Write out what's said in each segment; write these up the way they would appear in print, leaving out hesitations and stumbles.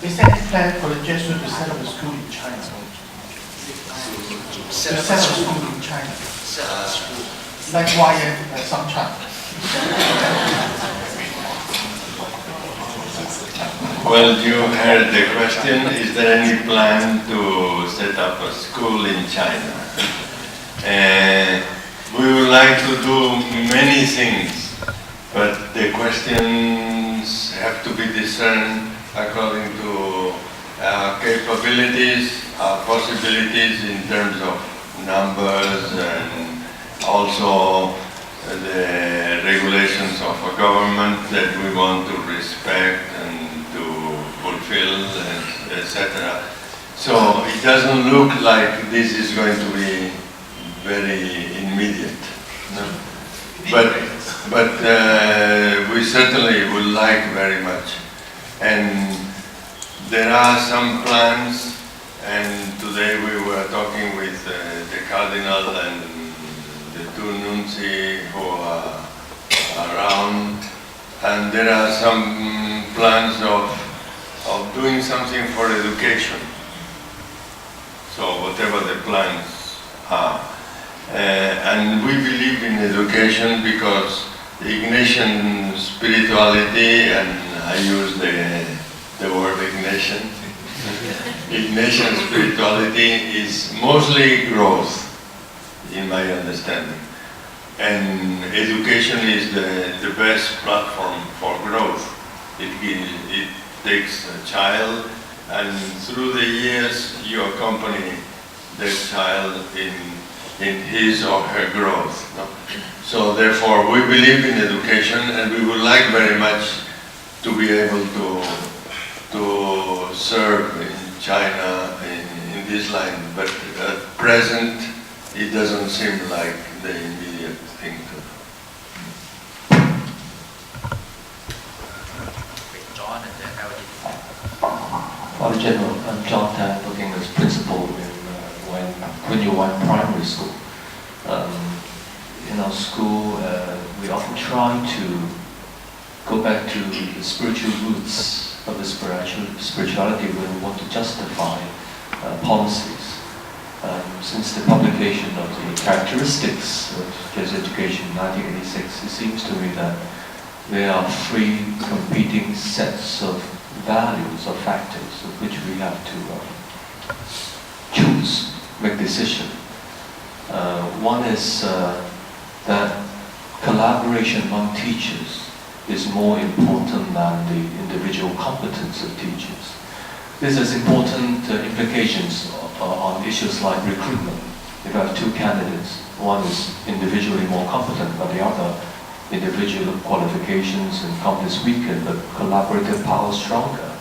Is there any plan for the Jesuit to set up a school in China? To set up a school in China? Like YM some China? Well, you heard the question, is there any plan to set up a school in China? We would like to do many things, but the questions have to be discerned according to our capabilities, our possibilities in terms of numbers, and also the regulations of a government that we want to respect and to fulfill, etc. So it doesn't look like this is going to be very immediate. No? But we certainly would like very much. And there are some plans, and today we were talking with the Cardinal and the two nunci who are around, and there are some plans of doing something for education. So whatever the plans are. And we believe in education because the Ignatian spirituality, and I use the word Ignatian, Ignatian spirituality is mostly growth, in my understanding. And education is the best platform for growth. It takes a child, and through the years you accompany the child in his or her growth. No? So therefore we believe in education, and we would like very much to be able to serve in China in this line, but at present it doesn't seem like the immediate thing to do. John and then Father General, I'm John Tan, working as principal in when you went primary school. In our school, we often try to go back to the spiritual roots of the spirituality when we want to justify policies. Since the publication of the characteristics of Jesuit education in 1986, it seems to me that there are three competing sets of values or factors of which we have to choose, make decision. One is that collaboration among teachers is more important than the individual competence of teachers. This has important implications on issues like recruitment. If you have two candidates, one is individually more competent, but the other individual qualifications and competence weaker, but collaborative power stronger.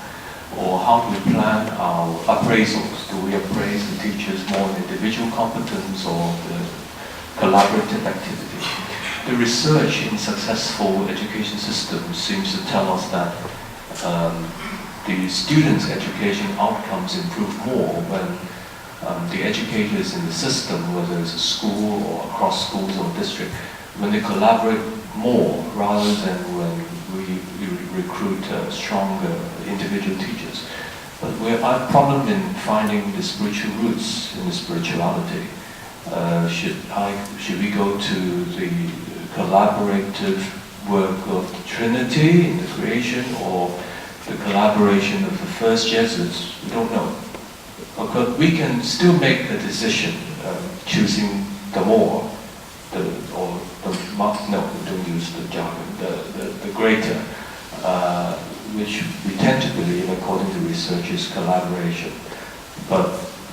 Or how do we plan our appraisals? Do we appraise the teachers more in individual competence or the collaborative activity? The research in successful education systems seems to tell us that the students' education outcomes improve more when the educators in the system, whether it's a school or across schools or district, when they collaborate more rather than when we recruit stronger individual teachers. But our problem in finding the spiritual roots in the spirituality. Should we go to the collaborative work of the Trinity in the creation, or the collaboration of the first Jesuits? We don't know. But we can still make a decision, choosing the more, no, we don't use the jargon, the greater, which we tend to believe, according to research, is collaboration. But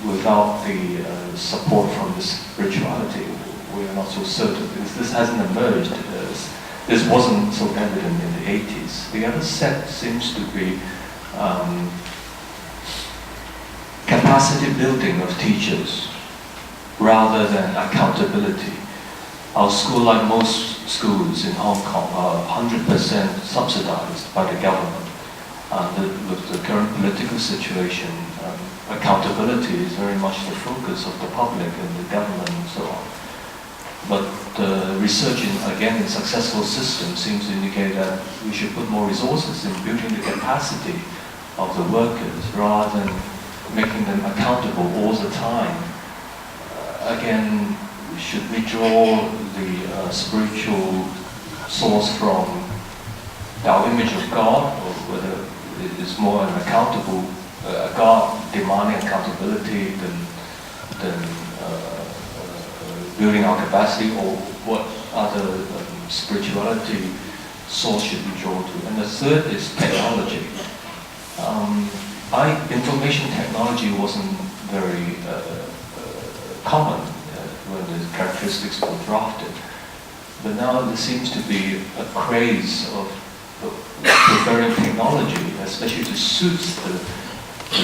without the support from the spirituality, we are not so certain. This hasn't emerged. This wasn't so evident in the 80s. The other set seems to be capacity building of teachers rather than accountability. Our school, like most schools in Hong Kong, are 100% subsidized by the government. With the current political situation, accountability is very much the focus of the public and the government and so on. But research in successful systems seems to indicate that we should put more resources in building the capacity of the workers rather than making them accountable all the time. Again, should we draw the spiritual source from our image of God, or whether it is more an accountable God demanding accountability than building our capacity, or what other spirituality source should we draw to? And the third is technology. Information technology wasn't very common when the characteristics were drafted, but now there seems to be a craze of preferring technology, especially to suit the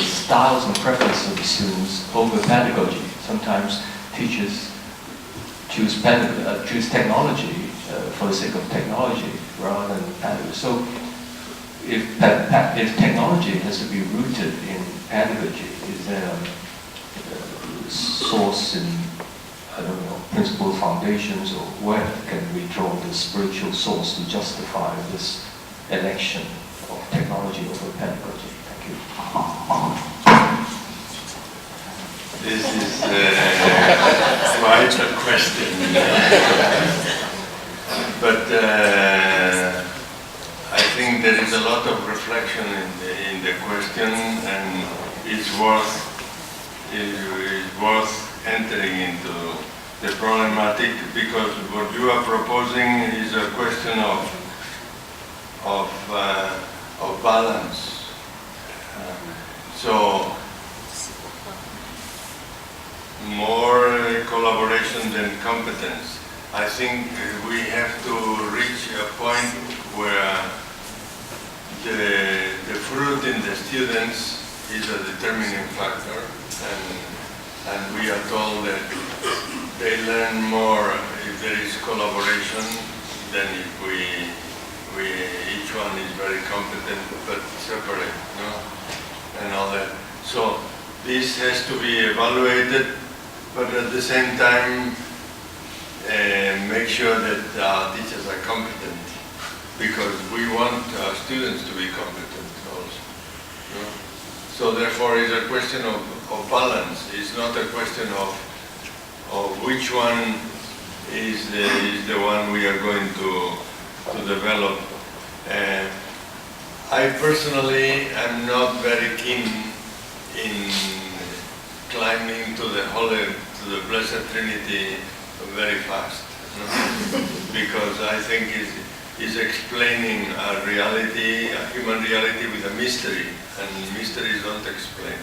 styles and preferences of the students over pedagogy. Sometimes teachers choose technology for the sake of technology rather than pedagogy. So if technology has to be rooted in pedagogy, is there a source in, I don't know, principal foundations, or where can we draw the spiritual source to justify this election of technology over pedagogy? Thank you. This is quite a question. But I think there is a lot of reflection in the question, and it's worth entering into the problematic, because what you are proposing is a question of balance. So more collaboration than competence. I think we have to reach a point where the fruit in the students is a determining factor, and we are told that they learn more if there is collaboration than if each one is very competent but separate, no? And all that. So this has to be evaluated, but at the same time make sure that our teachers are competent, because we want our students to be competent also. No? So therefore it's a question of balance. It's not a question of which one is the one we are going to develop. I personally am not very keen in climbing to the Blessed Trinity very fast, no? Because I think it's explaining a reality, a human reality with a mystery, and mysteries don't explain.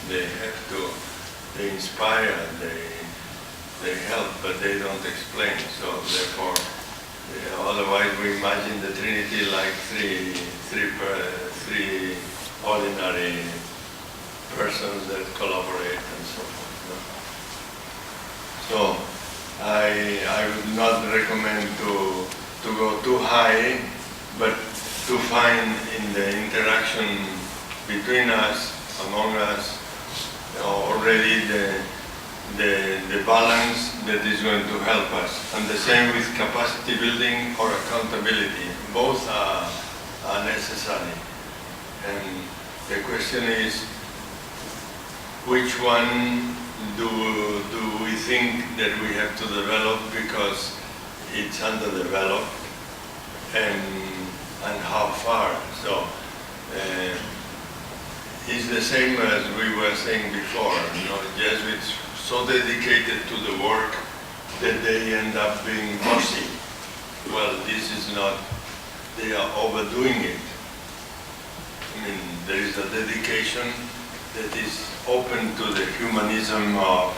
They inspire, they help, but they don't explain. So therefore, otherwise we imagine the Trinity like three ordinary persons that collaborate and so forth. No? So I would not recommend to go too high, but to find in the interaction between us, among us, already the balance that is going to help us. And the same with capacity building or accountability. Both are necessary. And the question is, which one do we think that we have to develop because it's underdeveloped, and how far? So it's the same as we were saying before. You know, Jesuits so dedicated to the work that they end up being bossy. Well, this is not. They are overdoing it. I mean, there is a dedication that is open to the humanism of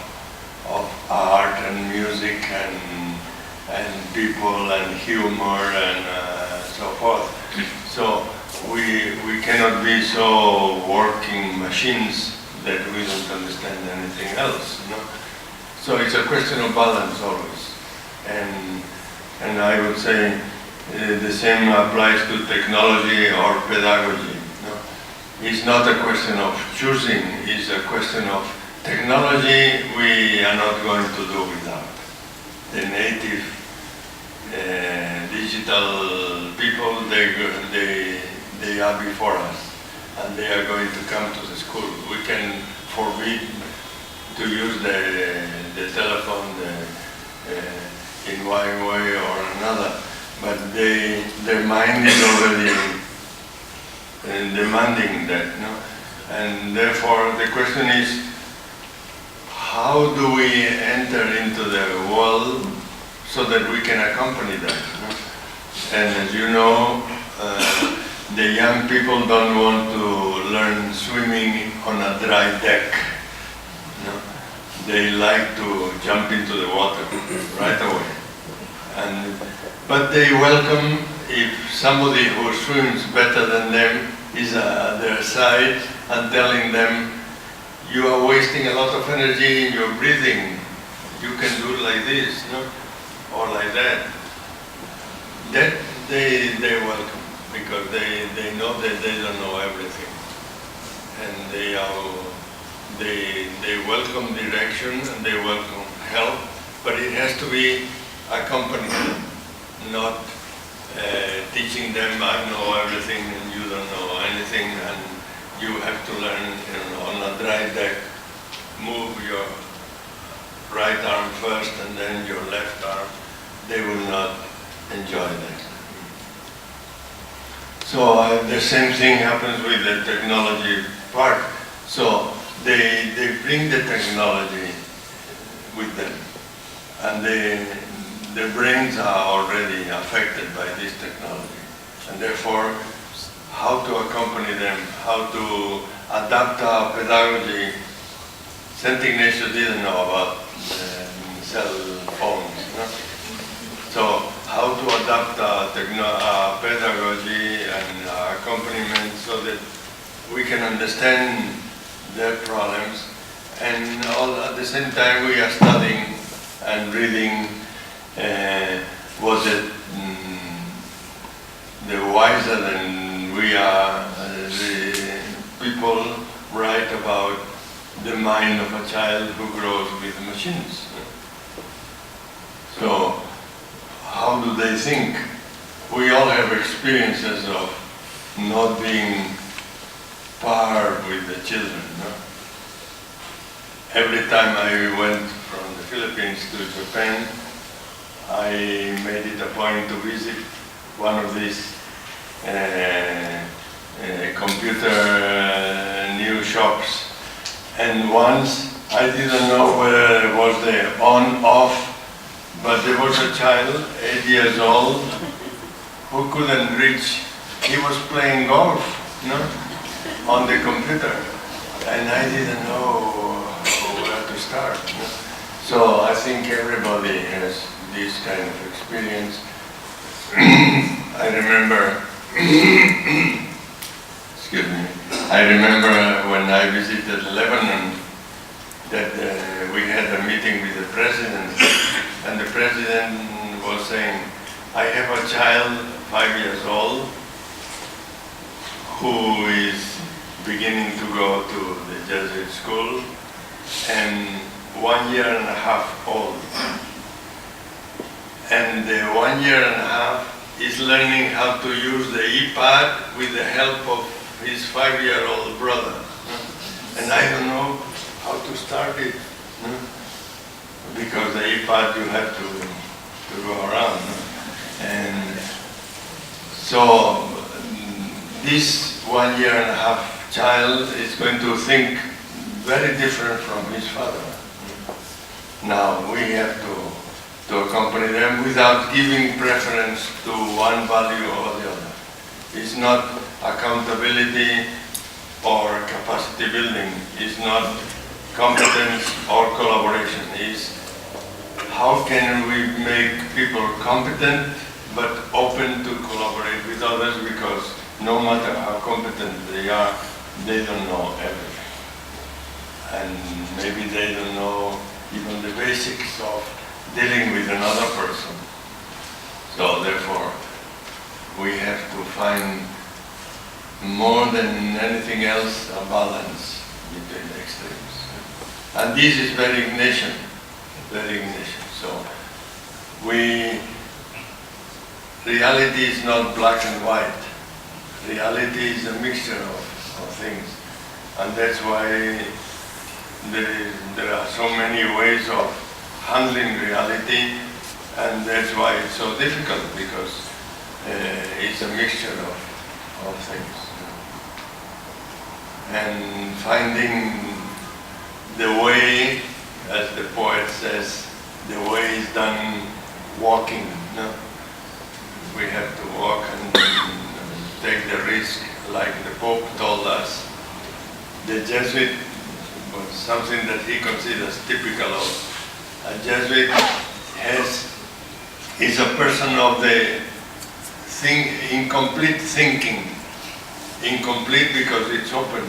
art and music and people and humor and so forth. So we cannot be so working machines that we don't understand anything else. You know? So it's a question of balance always. And I would say the same applies to technology or pedagogy. It's not a question of choosing, it's a question of technology we are not going to do without. The native digital people, they are before us. and they are going to come to the school. We can forbid to use the telephone in one way or another, but their mind is already demanding that, no? And therefore the question is, how do we enter into the world so that we can accompany that? No? And as you know, the young people don't want to learn swimming on a dry deck. No? They like to jump into the water right away. But they welcome if somebody who swims better than them is at their side and telling them, you are wasting a lot of energy in your breathing. You can do it like this, no? Or like that. That they welcome, because they know that they don't know everything. And they welcome direction and they welcome help, but it has to be accompanied, not teaching them, I know everything and you don't know anything, and you have to learn, on a dry deck, move your right arm first and then your left arm. They will not enjoy that. So the same thing happens with the technology part. So they bring the technology with them, and their brains are already affected by this technology, and therefore how to accompany them, how to adapt our pedagogy. St. Ignatius didn't know about cell phones, no? So how to adapt our pedagogy and our accompaniment so that we can understand their problems, and all at the same time we are studying and reading. Was it the wiser than we are, the people write about the mind of a child who grows with machines. So how do they think? We all have experiences of not being par with the children. No? Every time I went from the Philippines to Japan, I made it a point to visit one of these computer new shops. And once, I didn't know whether it was the on-off, but there was a child, 8 years old, who couldn't reach. He was playing golf, on the computer. And I didn't know where to start. So I think everybody has this kind of experience. I remember, excuse me, I remember when I visited Lebanon that we had a meeting with the president, and the president was saying, I have a child, 5 years old, who is beginning to go to the Jesuit school, and 1 year and a half old. And the 1 year and a half is learning how to use the iPad with the help of his 5-year-old brother. And I don't know how to start it, because the iPad you have to go around. And so this 1 year and a half child is going to think very different from his father. Now we have to accompany them without giving preference to one value or the other. It's not accountability or capacity building. It's not competence or collaboration. It's how can we make people competent but open to collaborate with others, because no matter how competent they are, they don't know everything. And maybe they don't know even the basics of dealing with another person. So therefore, we have to find more than anything else a balance between the extremes. And this is very Ignatian, very Ignatian. So reality is not black and white. Reality is a mixture of of things. And that's why there are so many ways of handling reality, and that's why it's so difficult, because it's a mixture of things. And finding the way, as the poet says, the way is done walking. No? We have to walk and take the risk, like the Pope told us. The Jesuit was something that he considers typical of a Jesuit. Is a person of the incomplete thinking. Incomplete because it's open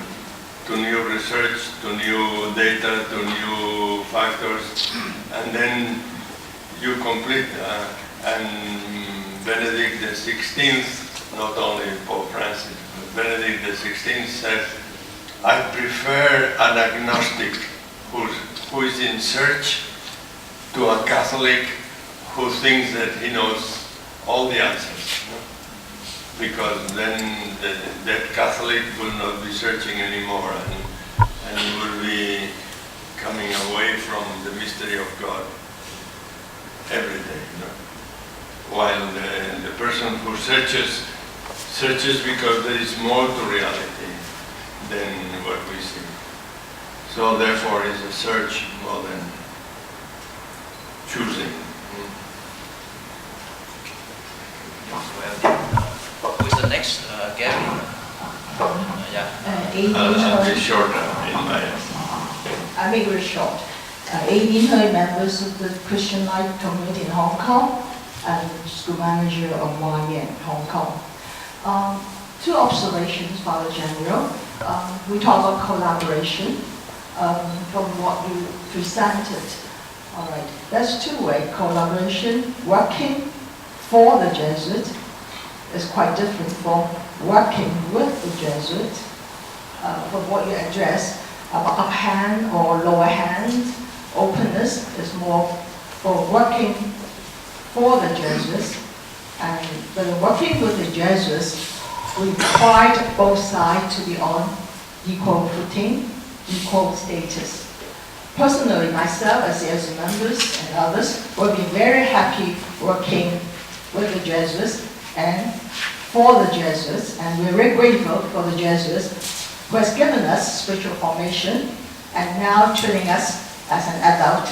to new research, to new data, to new factors, and then you complete. And Benedict XVI, not only Pope Francis, but Benedict XVI said, I prefer an agnostic who is in search to a Catholic who thinks that he knows all the answers. No? Because then that Catholic will not be searching anymore, and will be coming away from the mystery of God every day. No? While the person who searches because there is more to reality than what we see. So therefore it's a search more than choosing. Who is the next? Gary? I'll be shorter in my... I make it short. 18 members of the Christian Life community in Hong Kong and school manager of YN Hong Kong. Two observations, Father General. We talk about collaboration from what you presented. All right, that's two-way collaboration. Working for the Jesuit is quite different from working with the Jesuit. From what you address about upper or lower hand, openness is more for working for the Jesuits. And but working with the Jesuits, we required both sides to be on equal footing, equal status. Personally, myself, as the members and others, will be very happy working with the Jesuits and for the Jesuits, and we're very grateful for the Jesuits who has given us spiritual formation and now training us as an adult,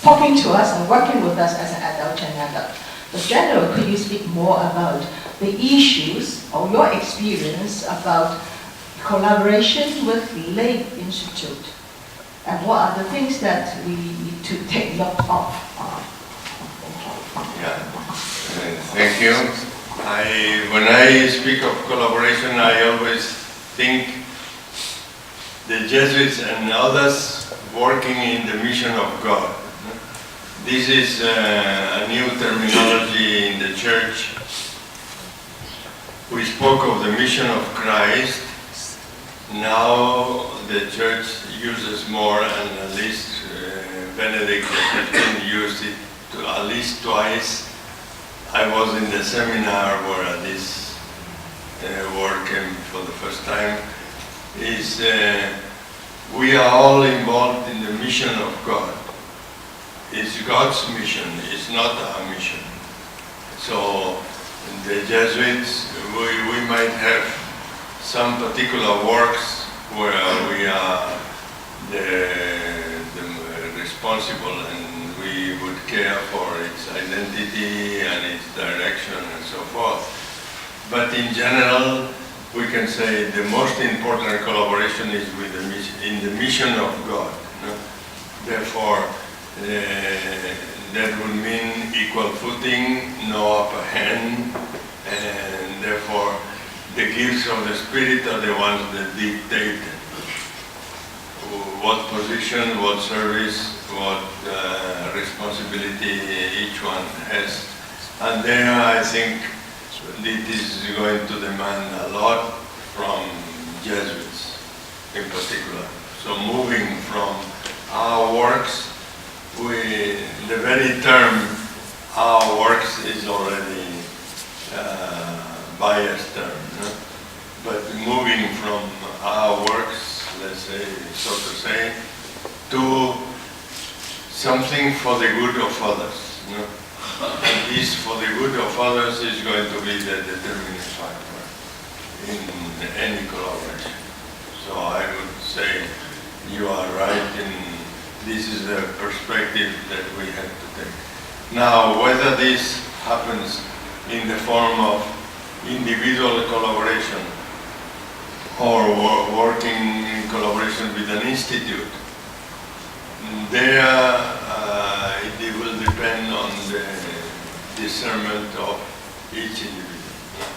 talking to us and working with us as an adult and adult. But General, could you speak more about the issues or your experience about collaboration with the Lay Institute? And what are the things that we need to take note of? Yeah, thank you. When I speak of collaboration, I always think the Jesuits and others working in the mission of God. This is a new terminology in the Church. We spoke of the mission of Christ. Now the Church uses more, and at least Benedict XVI used it at least twice. I was in the seminar where this word came for the first time. We are all involved in the mission of God. It's God's mission, it's not our mission. So the Jesuits, we might have some particular works where we are the responsible, and we would care for its identity and its direction and so forth. But in general, we can say the most important collaboration is with in the mission of God. No? Therefore, that would mean equal footing, no upper hand, and therefore the gifts of the Spirit are the ones that dictate what position, what service, what responsibility each one has. And there I think it is going to demand a lot from Jesuits in particular. So moving from our works, the very term our works is already biased term, no? But moving from our works, let's say, so to say, to something for the good of others. You know? And this for the good of others is going to be the determining factor in any collaboration. So I would say you are right, and this is the perspective that we have to take. Now, whether this happens in the form of individual collaboration or working in collaboration with an institute, there it will depend on the discernment of each individual.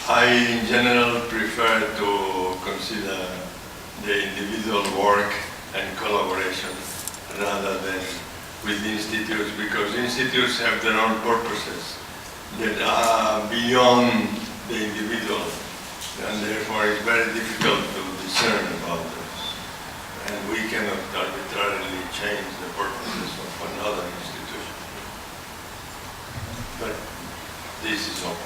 I, in general, prefer to consider the individual work and collaboration rather than with institutes, because institutes have their own purposes that are beyond the individual, and therefore it's very difficult to discern about those. And we cannot arbitrarily change the purposes of another institution. But this is all.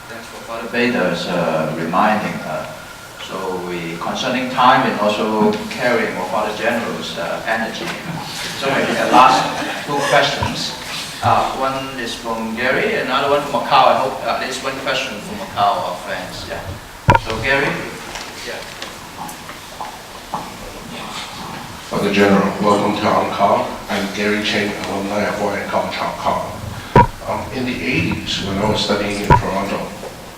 Thanks for Father Beta's reminding. So we concerning time and also carrying of Father General's energy. So maybe the last two questions. One is from Gary, another one from Macau. I hope at least one question from Macau, our friends. Yeah. So Gary. Yeah. Father General, welcome to Hong Kong. I'm Gary Cheng, alumni of Hong Kong Macau. In the 80s, when I was studying in Toronto,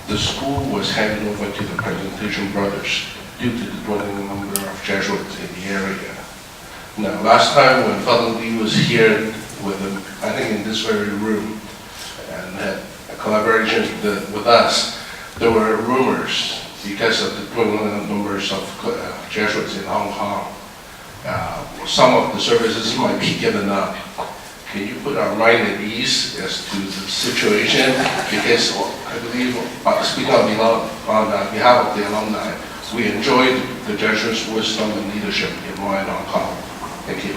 the school was handed over to the Presentation Brothers due to the dwindling number of Jesuits in the area. Now, last time when Father Lee was here with them, I think in this very room, and had a collaboration with us, there were rumors because of the dwindling numbers of Jesuits in Hong Kong. Some of the services might be given up. Can you put our mind at ease as to the situation? Because I believe, speaking on behalf of the alumni, we enjoyed the Jesuits' wisdom and leadership in Hong Kong. Thank you.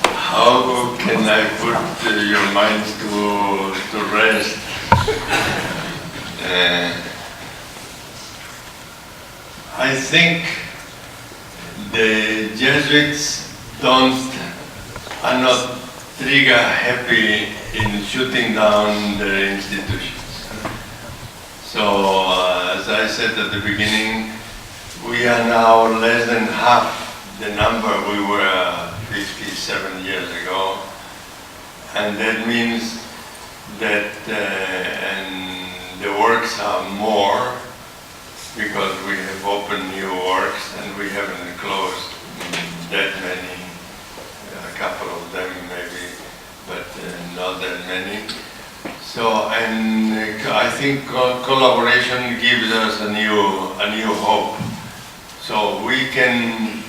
How can I put your minds to rest? I think the Jesuits are not trigger happy in shooting down their institutions. So, as I said at the beginning, we are now less than half the number we were 57 years ago, and that means that and the works are more, because we have opened new works and we haven't closed that many, a couple of them maybe, but not that many. So, and I think collaboration gives us a new hope. So we can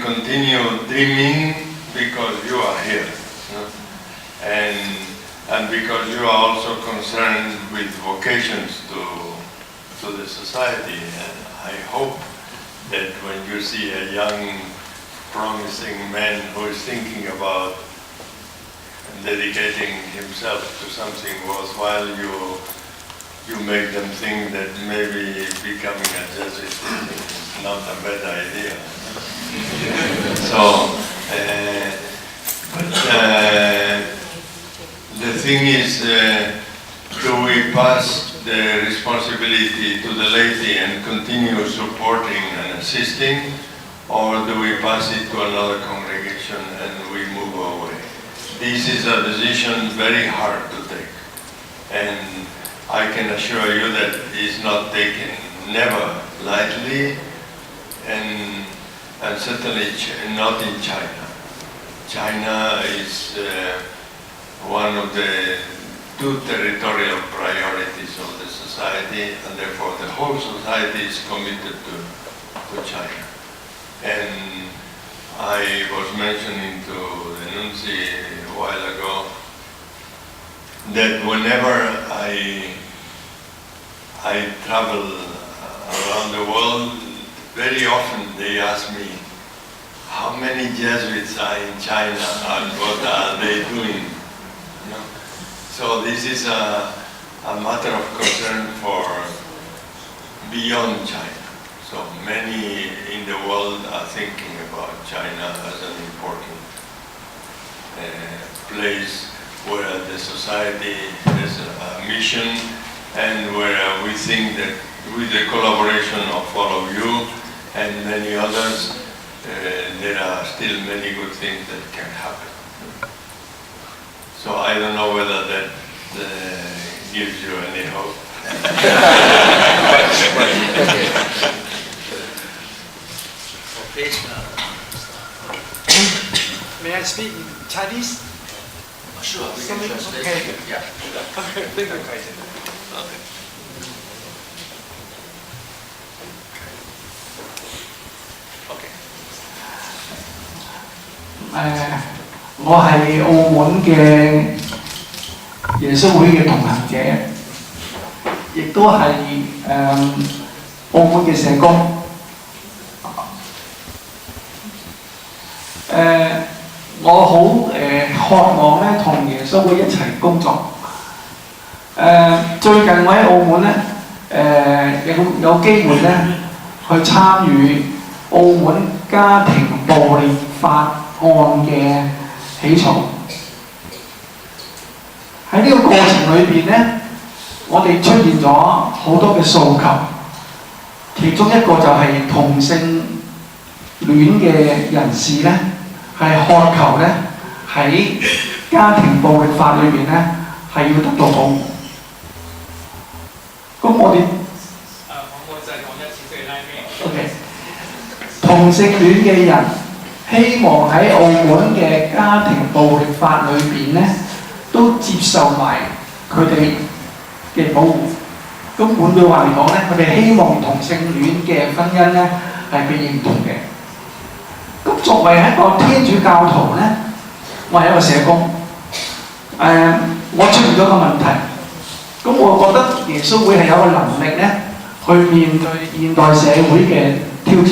continue dreaming because you are here, and because you are also concerned with vocations to the society. And I hope that when you see a young, promising man who is thinking about dedicating himself to something worthwhile, you make them think that maybe becoming a Jesuit is not a bad idea. So, the thing is, do we pass the responsibility to the laity and continue supporting and assisting, or do we pass it to another congregation and we move away? This is a decision very hard to take, and I can assure you that it's not taken never lightly, and certainly not in China. China is one of the two territorial priorities of the society, and therefore the whole society is committed to China. And I was mentioning to the nunci a while ago that whenever I travel around the world, very often they ask me, how many Jesuits are in China and what are they doing? You know? So this is a matter of concern for beyond China. So many in the world are thinking about China as an important place where the society has a mission and where we think that with the collaboration of all of you and many others, there are still many good things that can happen. So I don't know whether that gives you any hope. May I speak in Chinese? Sure, we can translate. Okay. Yeah. Okay, thank you. Okay.我係澳門嘅耶穌會嘅同行者，亦都係澳門嘅社工。我好渴望咧同耶穌會一齊工作。最近我喺澳門咧有機會咧去參與澳門家庭暴力法案嘅起草。喺呢個過程裏邊咧，我哋出現咗好多嘅訴求，其中一個就係同性戀嘅人士咧，係渴求咧喺家庭暴力法裏邊咧係要得到保護。咁我哋我再講一次最拉尾。OK， 同性戀嘅人希望喺澳門嘅家庭暴力法裏邊咧，都接受埋佢哋嘅保護。咁換句話嚟講咧，佢哋希望同性戀嘅婚姻咧係被認同嘅。咁作為一個天主教徒咧，我係一個社工。我出現咗個問題，咁我覺得耶穌會係有個能力咧，去面對現代社會嘅挑戰。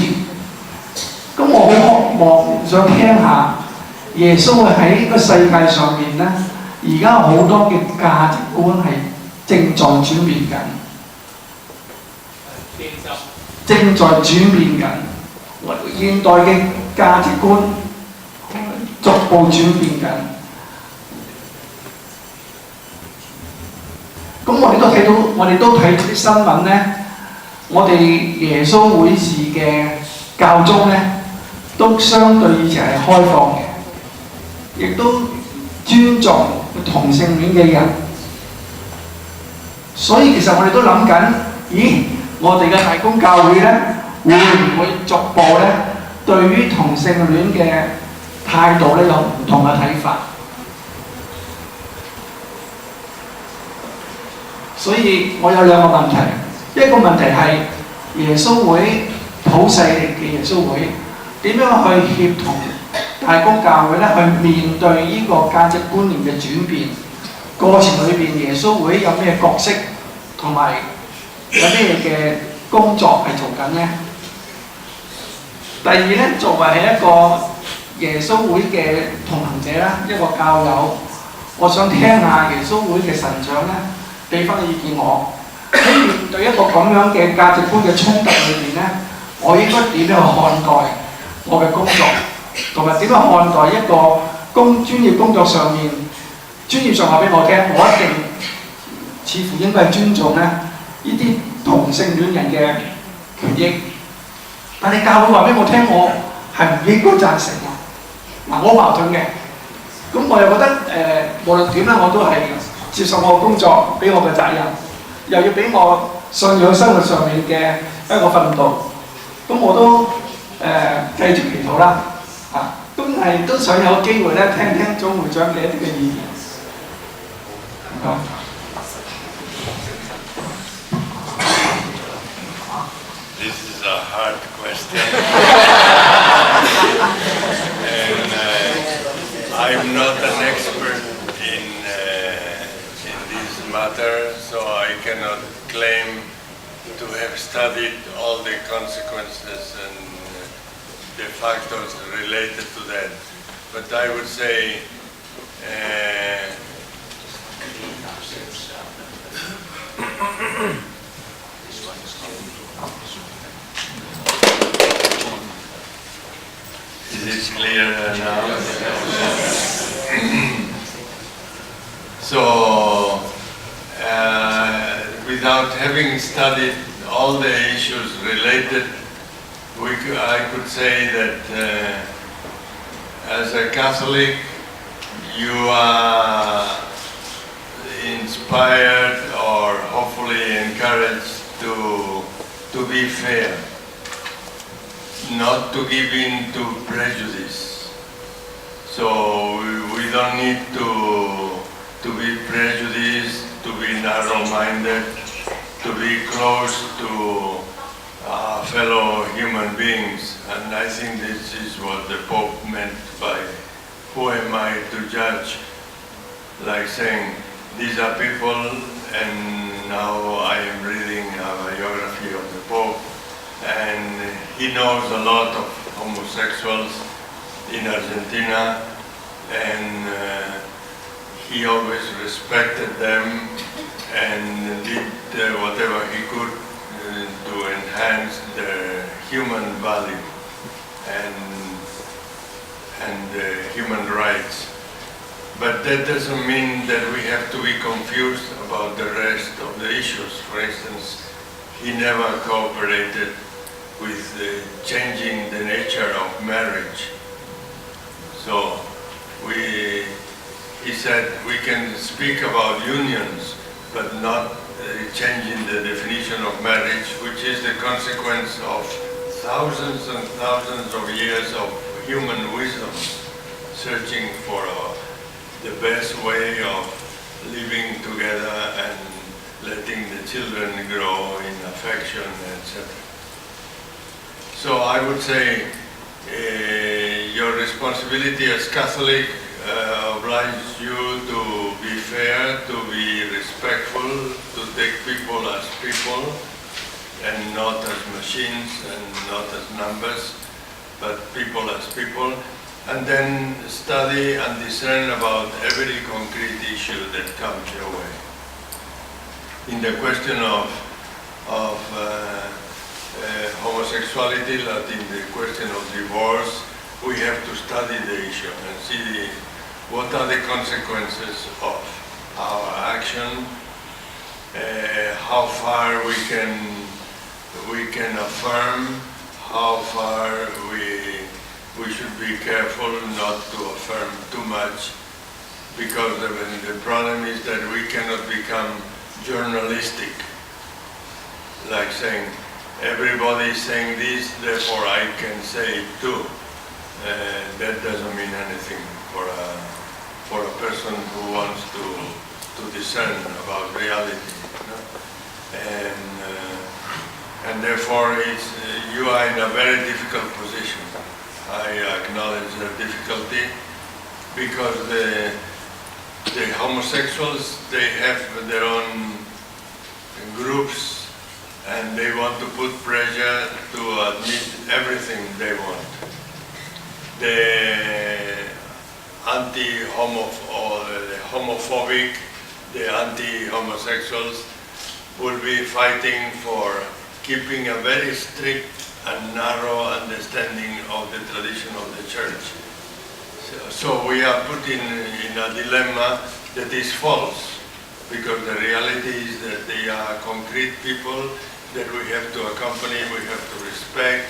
咁我好渴望想聽下耶穌喺呢個世界上面咧，而家好多嘅價值觀係正在轉變緊，正在轉變緊。現代嘅價值觀逐步轉變緊。咁我哋都睇啲新聞咧，我哋耶穌會士嘅教宗咧，都相對以前係開放嘅，亦都尊重同性戀嘅人。所以其實我哋都諗緊，咦，我哋嘅大公教會咧，會唔會逐步咧對於同性戀嘅態度咧有唔同嘅睇法？所以我有兩個問題，一個問題係耶穌會普世嘅耶穌會點樣去協同大公教會咧去面對呢個價值觀念嘅轉變過程裏邊，耶穌會有咩角色同埋有咩嘅工作係做緊呢？第二咧，作為係一個耶穌會嘅同行者啦，一個教友，我想聽下耶穌會嘅神長咧俾翻意見我。喺面對一個咁樣嘅價值觀嘅衝突裏邊咧，我應該點樣去看待我嘅工作，同埋點樣看待一個專業工作上面，專業上話俾我聽，我一定似乎應該係尊重咧呢啲同性戀人嘅權益。但係教會話俾我聽，我係唔應該贊成喎。嗱，我矛盾嘅。咁我又覺得無論點啦，我都係接受我嘅工作，俾我嘅責任，又要俾我信仰生活上面嘅一個奮鬥。咁我都繼續祈禱啦。咁係都想有機會咧聽聽總會長嘅一啲嘅意見。This is a hard question. And I'm not an expert in this matter, so I cannot claim to have studied all the consequences and the factors related to that. But I would say is it clear now? So, without having studied all the issues related, I could say that as a Catholic, you are inspired or hopefully encouraged to be fair, not to give in to prejudice. So we don't need to be prejudiced, to be narrow-minded, to be close to fellow human beings. And I think this is what the Pope meant by who am I to judge? Like saying, these are people, and now I am reading a biography of the Pope, and he knows a lot of homosexuals in Argentina, and he always respected them and did whatever he could to enhance their human value and human rights. But that doesn't mean that we have to be confused about the rest of the issues. For instance, he never cooperated with changing the nature of marriage. So he said we can speak about unions, but not changing the definition of marriage, which is the consequence of thousands and thousands of years of human wisdom, searching for the best way of living together and letting the children grow in affection, etc. So I would say your responsibility as Catholic obliges you to be fair, to be respectful, to take people as people and not as machines and not as numbers, but people as people, and then study and discern about every concrete issue that comes your way. In the question of homosexuality, like in the question of divorce, we have to study the issue and see what are the consequences of our action, how far we can affirm, how far we should be careful not to affirm too much, because the problem is that we cannot become journalistic, like saying everybody is saying this, therefore I can say it too. That doesn't mean anything for a person who wants to discern about reality, you know? And therefore you are in a very difficult position. I acknowledge the difficulty, because the homosexuals, they have their own groups and they want to put pressure to admit everything they want. The homophobic, the anti-homosexuals will be fighting for keeping a very strict and narrow understanding of the tradition of the church. So we are put in a dilemma that is false, because the reality is that they are concrete people that we have to accompany, we have to respect,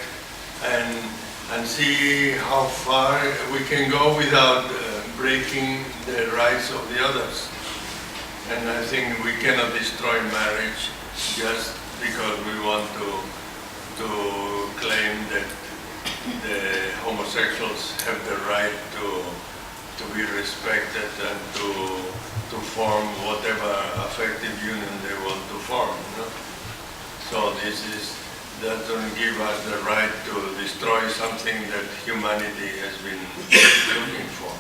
and see how far we can go without breaking the rights of the others. And I think we cannot destroy marriage just because we want to claim that the homosexuals have the right to be respected and to form whatever affective union they want to form. You know? So that doesn't give us the right to destroy something that humanity has been looking for.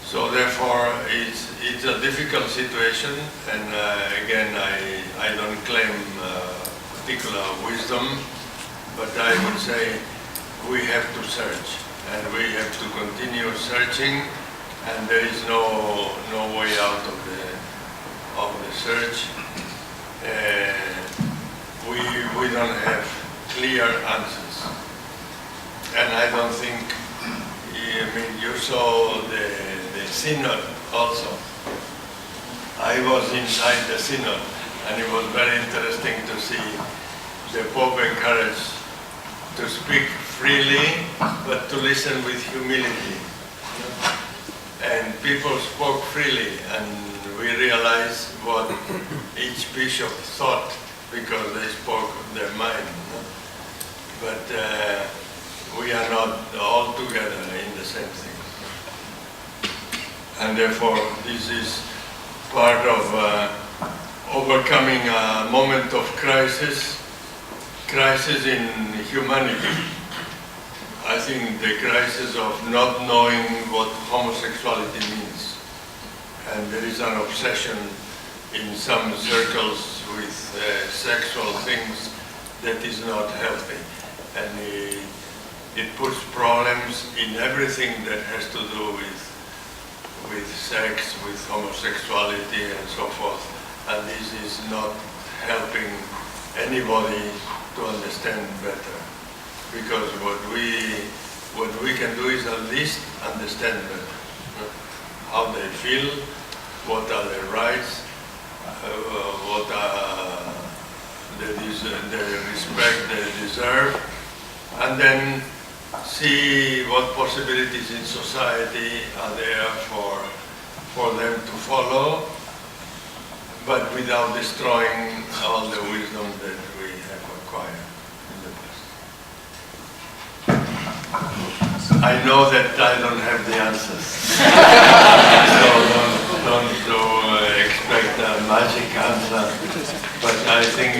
So therefore, it's a difficult situation, and again, I don't claim particular wisdom, but I would say we have to search, and we have to continue searching, and there is no way out of the search. We don't have clear answers, and I don't think. I mean, you saw the synod also. I was inside the synod, and it was very interesting to see the Pope encouraged to speak freely, but to listen with humility. And people spoke freely, and we realized what each bishop thought, because they spoke their mind. But we are not all together in the same thing. And therefore, this is part of overcoming a moment of crisis in humanity. I think the crisis of not knowing what homosexuality means. And there is an obsession in some circles with sexual things that is not healthy. And it puts problems in everything that has to do with sex, with homosexuality and so forth. And this is not helping anybody to understand better. Because what we can do is at least understand better. How they feel, what are their rights, what are the respect they deserve, and then see what possibilities in society are there for them to follow, but without destroying all the wisdom that we have acquired in the past. I know that I don't have the answers, so don't expect a magic answer, but I think